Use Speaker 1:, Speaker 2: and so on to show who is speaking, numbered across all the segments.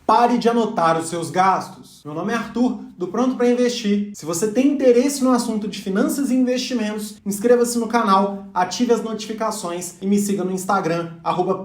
Speaker 1: Pare de anotar os seus gastos. Meu nome é Arthur, do Pronto para Investir. Se você tem interesse no assunto de finanças e investimentos, inscreva-se no canal, ative as notificações e me siga no Instagram,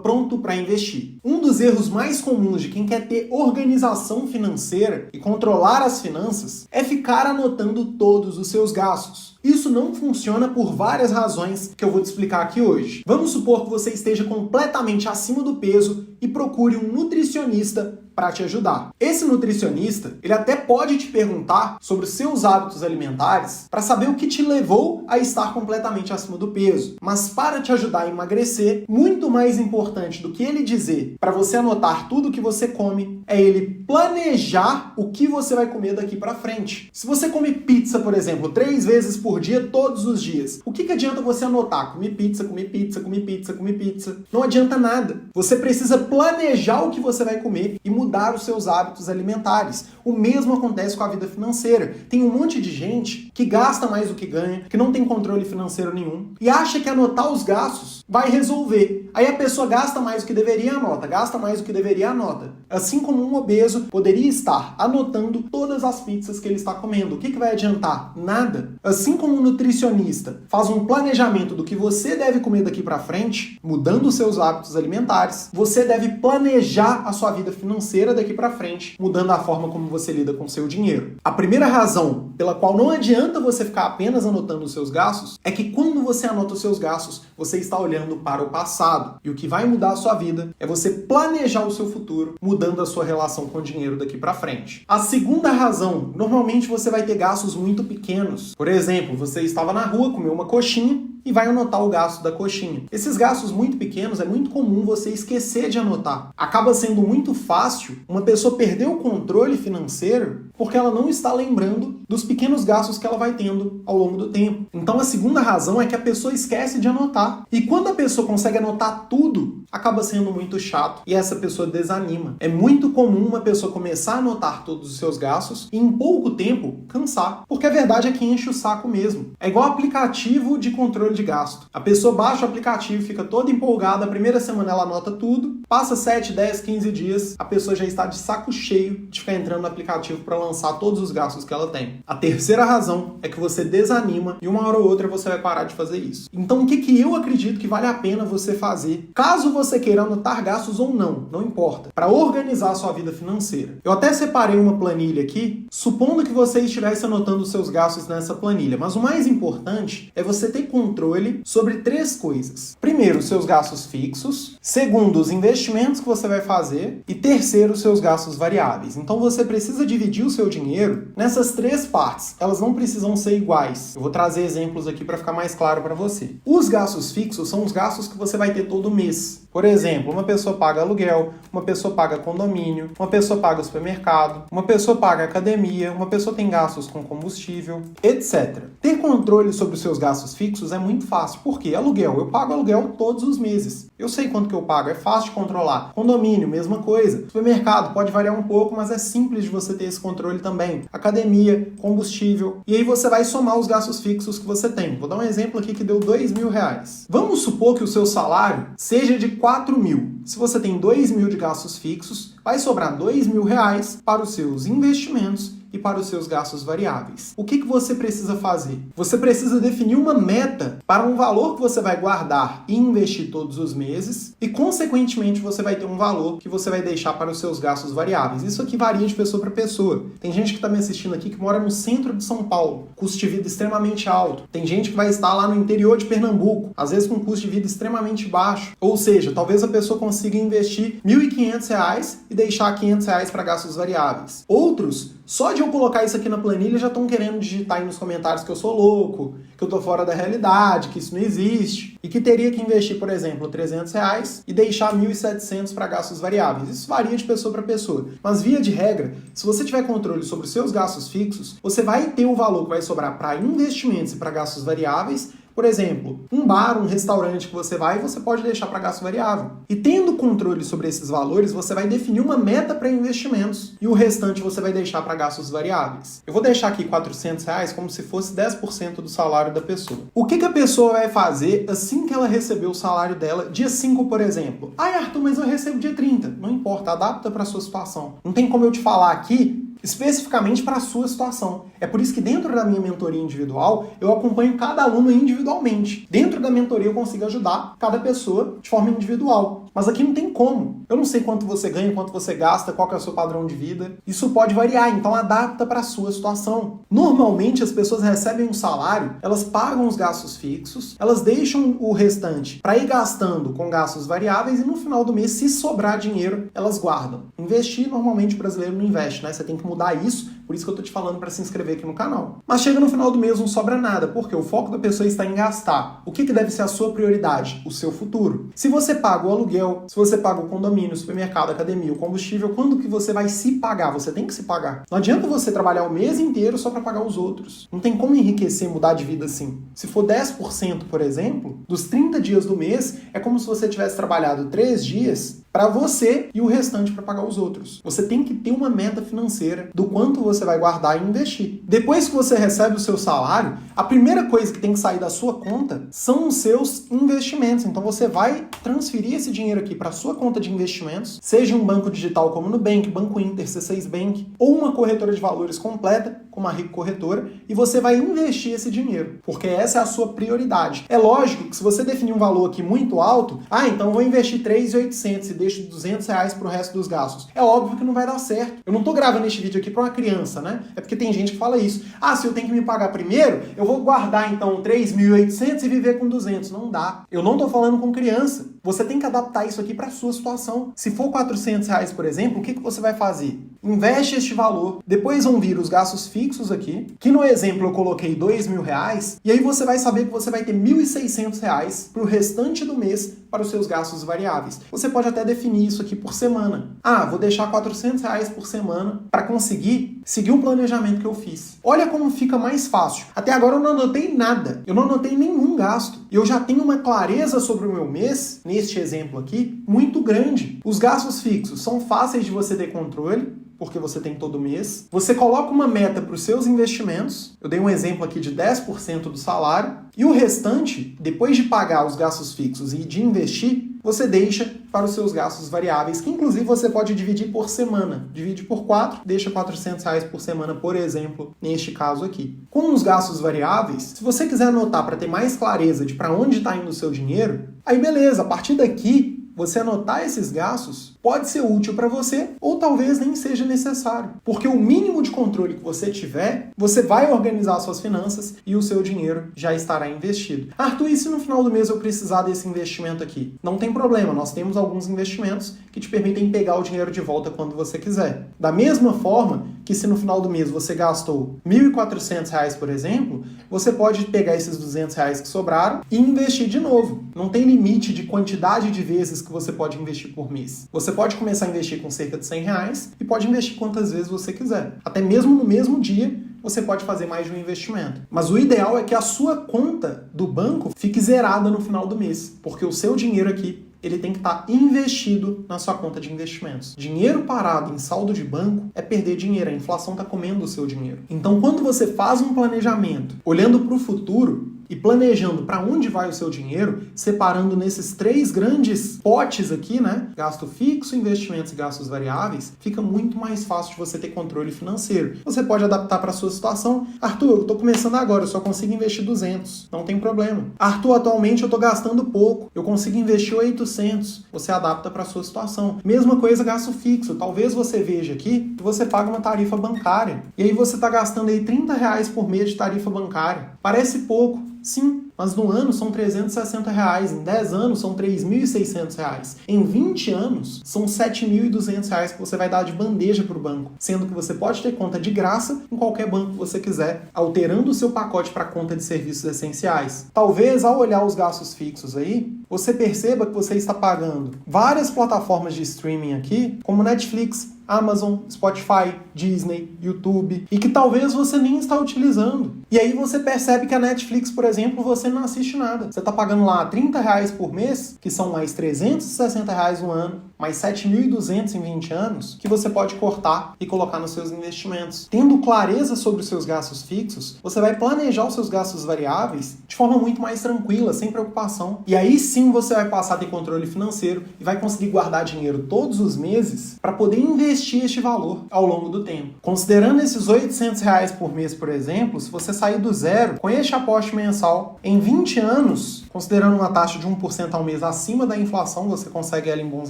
Speaker 1: @prontoprainvestir. Um dos erros mais comuns de quem quer ter organização financeira e controlar as finanças é ficar anotando todos os seus gastos. Isso não funciona por várias razões que eu vou te explicar aqui hoje. Vamos supor que você esteja completamente acima do peso e procure um nutricionista para te ajudar. Esse nutricionista, ele até pode te perguntar sobre os seus hábitos alimentares para saber o que te levou a estar completamente acima do peso. Mas para te ajudar a emagrecer, muito mais importante do que ele dizer para você anotar tudo o que você come, é ele planejar o que você vai comer daqui para frente. Se você come pizza, por exemplo, 3 vezes por dia, todos os dias, o que adianta você anotar? Comi pizza, comi pizza, comi pizza, comi pizza. Não adianta nada. Você precisa planejar o que você vai comer e mudar os seus hábitos alimentares. O mesmo acontece com a vida financeira. Tem um monte de gente que gasta mais do que ganha, que não tem controle financeiro nenhum e acha que anotar os gastos vai resolver. Aí a pessoa gasta mais do que deveria, anota. Gasta mais do que deveria, anota. Assim como um obeso poderia estar anotando todas as pizzas que ele está comendo. O que vai adiantar? Nada. Assim como um nutricionista faz um planejamento do que você deve comer daqui para frente, mudando os seus hábitos alimentares, você deve planejar a sua vida financeira daqui para frente, mudando a forma como você lida com o seu dinheiro. A primeira razão pela qual não adianta você ficar apenas anotando os seus gastos é que quando você anota os seus gastos, você está olhando para o passado. E o que vai mudar a sua vida é você planejar o seu futuro, mudando a sua relação com o dinheiro daqui para frente. A segunda razão, normalmente você vai ter gastos muito pequenos. Por exemplo, você estava na rua, comeu uma coxinha e vai anotar o gasto da coxinha. Esses gastos muito pequenos é muito comum você esquecer de anotar. Acaba sendo muito fácil uma pessoa perder o controle financeiro porque ela não está lembrando dos pequenos gastos que ela vai tendo ao longo do tempo. Então a segunda razão é que a pessoa esquece de anotar. E quando a pessoa consegue anotar tudo, acaba sendo muito chato e essa pessoa desanima. É muito comum uma pessoa começar a anotar todos os seus gastos e em pouco tempo cansar. Porque a verdade é que enche o saco mesmo. É igual aplicativo de controle de gasto. A pessoa baixa o aplicativo, fica toda empolgada, a primeira semana ela anota tudo, passa 7, 10, 15 dias, a pessoa já está de saco cheio de ficar entrando no aplicativo para lançar todos os gastos que ela tem. A terceira razão é que você desanima e uma hora ou outra você vai parar de fazer isso. Então o que eu acredito que vale a pena você fazer, caso você queira anotar gastos ou não importa, para organizar a sua vida financeira. Eu até separei uma planilha aqui, supondo que você estivesse anotando os seus gastos nessa planilha, mas o mais importante é você ter controle sobre 3 coisas. Primeiro, os seus gastos fixos. Segundo, os investimentos que você vai fazer. E terceiro, os seus gastos variáveis. Então você precisa dividir o seu dinheiro nessas 3 partes. Elas não precisam ser iguais. Eu vou trazer exemplos aqui para ficar mais claro para você. Os gastos fixos são os gastos que você vai ter todo mês. Por exemplo, uma pessoa paga aluguel, uma pessoa paga condomínio, uma pessoa paga supermercado, uma pessoa paga academia, uma pessoa tem gastos com combustível, etc. Ter controle sobre os seus gastos fixos é muito fácil. Por quê? Aluguel. Eu pago aluguel todos os meses. Eu sei quanto que eu pago, é fácil de controlar. Condomínio, mesma coisa. Supermercado, pode variar um pouco, mas é simples de você ter esse controle também. Academia, combustível. E aí você vai somar os gastos fixos que você tem. Vou dar um exemplo aqui que deu R$2.000. Vamos supor que o seu salário seja de R$4.000. Se você tem R$2.000 de gastos fixos, vai sobrar R$2.000 para os seus investimentos e para os seus gastos variáveis. O que você precisa fazer? Você precisa definir uma meta para um valor que você vai guardar e investir todos os meses e, consequentemente, você vai ter um valor que você vai deixar para os seus gastos variáveis. Isso aqui varia de pessoa para pessoa. Tem gente que está me assistindo aqui que mora no centro de São Paulo, custo de vida extremamente alto. Tem gente que vai estar lá no interior de Pernambuco, às vezes com custo de vida extremamente baixo. Ou seja, talvez a pessoa consiga investir R$1.500 e deixar R$500 para gastos variáveis. Outros, só de eu colocar isso aqui na planilha, já estão querendo digitar aí nos comentários que eu sou louco, que eu tô fora da realidade, que isso não existe, e que teria que investir, por exemplo, R$300 e deixar R$1.700 para gastos variáveis. Isso varia de pessoa para pessoa. Mas, via de regra, se você tiver controle sobre os seus gastos fixos, você vai ter o valor que vai sobrar para investimentos e para gastos variáveis, Por exemplo, um bar, um restaurante que você vai, você pode deixar para gasto variável. E tendo controle sobre esses valores, você vai definir uma meta para investimentos e o restante você vai deixar para gastos variáveis. Eu vou deixar aqui R$400 como se fosse 10% do salário da pessoa. O que a pessoa vai fazer assim que ela receber o salário dela? Dia 5, por exemplo. Ai, Arthur, mas eu recebo dia 30. Não importa, adapta para a sua situação. Não tem como eu te falar aqui especificamente para a sua situação. É por isso que dentro da minha mentoria individual, eu acompanho cada aluno individualmente. Dentro da mentoria eu consigo ajudar cada pessoa de forma individual. Mas aqui não tem como. Eu não sei quanto você ganha, quanto você gasta, qual que é o seu padrão de vida. Isso pode variar, então adapta para a sua situação. Normalmente as pessoas recebem um salário, elas pagam os gastos fixos, elas deixam o restante para ir gastando com gastos variáveis e no final do mês, se sobrar dinheiro, elas guardam. Investir, normalmente o brasileiro não investe, né? Você tem que mudar isso, por isso que eu tô te falando para se inscrever aqui no canal. Mas chega no final do mês, não sobra nada, porque o foco da pessoa está em gastar. O que deve ser a sua prioridade? O seu futuro. Se você paga o aluguel, se você paga o condomínio, o supermercado, a academia, o combustível, quando que você vai se pagar? Você tem que se pagar. Não adianta você trabalhar o mês inteiro só para pagar os outros. Não tem como enriquecer, mudar de vida assim. Se for 10%, por exemplo, dos 30 dias do mês, é como se você tivesse trabalhado 3 dias para você e o restante para pagar os outros. Você tem que ter uma meta financeira do quanto você vai guardar e investir. Depois que você recebe o seu salário, a primeira coisa que tem que sair da sua conta são os seus investimentos. Então você vai transferir esse dinheiro aqui para a sua conta de investimentos, seja um banco digital como Nubank, Banco Inter, C6 Bank, ou uma corretora de valores completa, como a Rico Corretora, e você vai investir esse dinheiro, porque essa é a sua prioridade. É lógico que se você definir um valor aqui muito alto, então eu vou investir 3.800 e deixo R$200 pro resto dos gastos. É óbvio que não vai dar certo. Eu não tô gravando este vídeo aqui para uma criança, né? É porque tem gente que fala isso. Se eu tenho que me pagar primeiro, eu vou guardar então 3.800 e viver com 200. Não dá. Eu não tô falando com criança. Você tem que adaptar isso aqui para a sua situação. Se for R$400, por exemplo, o que você vai fazer? Investe este valor. Depois vão vir os gastos fixos aqui, que no exemplo eu coloquei R$2.000, e aí você vai saber que você vai ter R$1.600 para o restante do mês para os seus gastos variáveis. Você pode até definir isso aqui por semana. Vou deixar R$400 por semana para conseguir seguir um planejamento que eu fiz. Olha como fica mais fácil. Até agora eu não anotei nada. Eu não anotei nenhum gasto. E eu já tenho uma clareza sobre o meu mês, neste exemplo aqui, muito grande. Os gastos fixos são fáceis de você ter controle, porque você tem todo mês. Você coloca uma meta para os seus investimentos. Eu dei um exemplo aqui de 10% do salário. E o restante, depois de pagar os gastos fixos e de investir, você deixa para os seus gastos variáveis, que inclusive você pode dividir por semana. Divide por 4, deixa R$400 por semana, por exemplo, neste caso aqui. Com os gastos variáveis, se você quiser anotar para ter mais clareza de para onde está indo o seu dinheiro, aí beleza, a partir daqui, você anotar esses gastos pode ser útil para você ou talvez nem seja necessário. Porque o mínimo de controle que você tiver, você vai organizar suas finanças e o seu dinheiro já estará investido. Arthur, e se no final do mês eu precisar desse investimento aqui? Não tem problema, nós temos alguns investimentos que te permitem pegar o dinheiro de volta quando você quiser. Da mesma forma que se no final do mês você gastou R$1.400, por exemplo, você pode pegar esses R$200 que sobraram e investir de novo. Não tem limite de quantidade de vezes que você pode investir por mês. Você pode começar a investir com cerca de R$100 e pode investir quantas vezes você quiser. Até mesmo no mesmo dia, você pode fazer mais de um investimento. Mas o ideal é que a sua conta do banco fique zerada no final do mês, porque o seu dinheiro aqui ele tem que estar investido na sua conta de investimentos. Dinheiro parado em saldo de banco é perder dinheiro, a inflação está comendo o seu dinheiro. Então, quando você faz um planejamento olhando para o futuro, e planejando para onde vai o seu dinheiro, separando nesses 3 grandes potes aqui, né? Gasto fixo, investimentos e gastos variáveis, fica muito mais fácil de você ter controle financeiro. Você pode adaptar para a sua situação. Arthur, eu estou começando agora, eu só consigo investir 200. Não tem problema. Arthur, atualmente eu estou gastando pouco, eu consigo investir 800. Você adapta para a sua situação. Mesma coisa, gasto fixo. Talvez você veja aqui que você paga uma tarifa bancária. E aí você está gastando aí R$30 por mês de tarifa bancária. Parece pouco. Sim, mas no ano são R$360, em 10 anos são R$3.600, em 20 anos são R$7.200 que você vai dar de bandeja para o banco, sendo que você pode ter conta de graça em qualquer banco que você quiser, alterando o seu pacote para conta de serviços essenciais. Talvez ao olhar os gastos fixos aí, você perceba que você está pagando várias plataformas de streaming aqui, como Netflix, Amazon, Spotify, Disney, YouTube, e que talvez você nem está utilizando. E aí você percebe que a Netflix, por exemplo, você não assiste nada. Você está pagando lá R$30 por mês, que são mais R$360 no ano, mais 7.200 em 20 anos, que você pode cortar e colocar nos seus investimentos. Tendo clareza sobre os seus gastos fixos, você vai planejar os seus gastos variáveis de forma muito mais tranquila, sem preocupação. E aí sim você vai passar a ter controle financeiro e vai conseguir guardar dinheiro todos os meses para poder investir este valor ao longo do tempo. Considerando esses R$800 por mês, por exemplo, se você sair do zero com este aporte mensal, em 20 anos, considerando uma taxa de 1% ao mês acima da inflação, você consegue ela em bons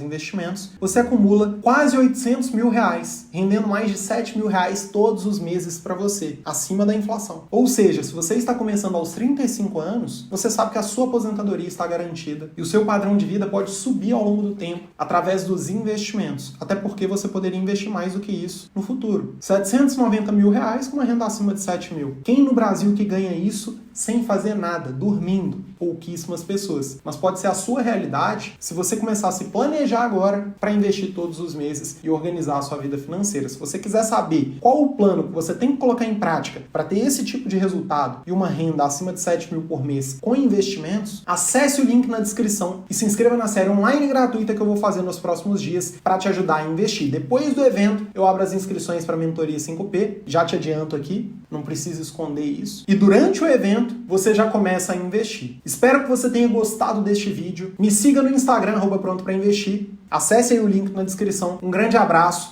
Speaker 1: investimentos, você acumula quase R$800 mil, rendendo mais de R$7 mil todos os meses para você, acima da inflação. Ou seja, se você está começando aos 35 anos, você sabe que a sua aposentadoria está garantida e o seu padrão de vida pode subir ao longo do tempo através dos investimentos, até porque você poderia investir mais do que isso no futuro. R$790 mil com uma renda acima de 7 mil. Quem no Brasil que ganha isso sem fazer nada, dormindo? Pouquíssimas pessoas. Mas pode ser a sua realidade se você começar a se planejar agora para investir todos os meses e organizar a sua vida financeira. Se você quiser saber qual o plano que você tem que colocar em prática para ter esse tipo de resultado e uma renda acima de 7 mil por mês com investimentos, acesse o link na descrição e se inscreva na série online gratuita que eu vou fazer nos próximos dias para te ajudar a investir. Depois do evento, eu abro as inscrições para a mentoria 5P, já te adianto aqui, não precisa esconder isso. E durante o evento, você já começa a investir. Espero que você tenha gostado deste vídeo. Me siga no Instagram, @prontoprainvestir. Acesse aí o link na descrição. Um grande abraço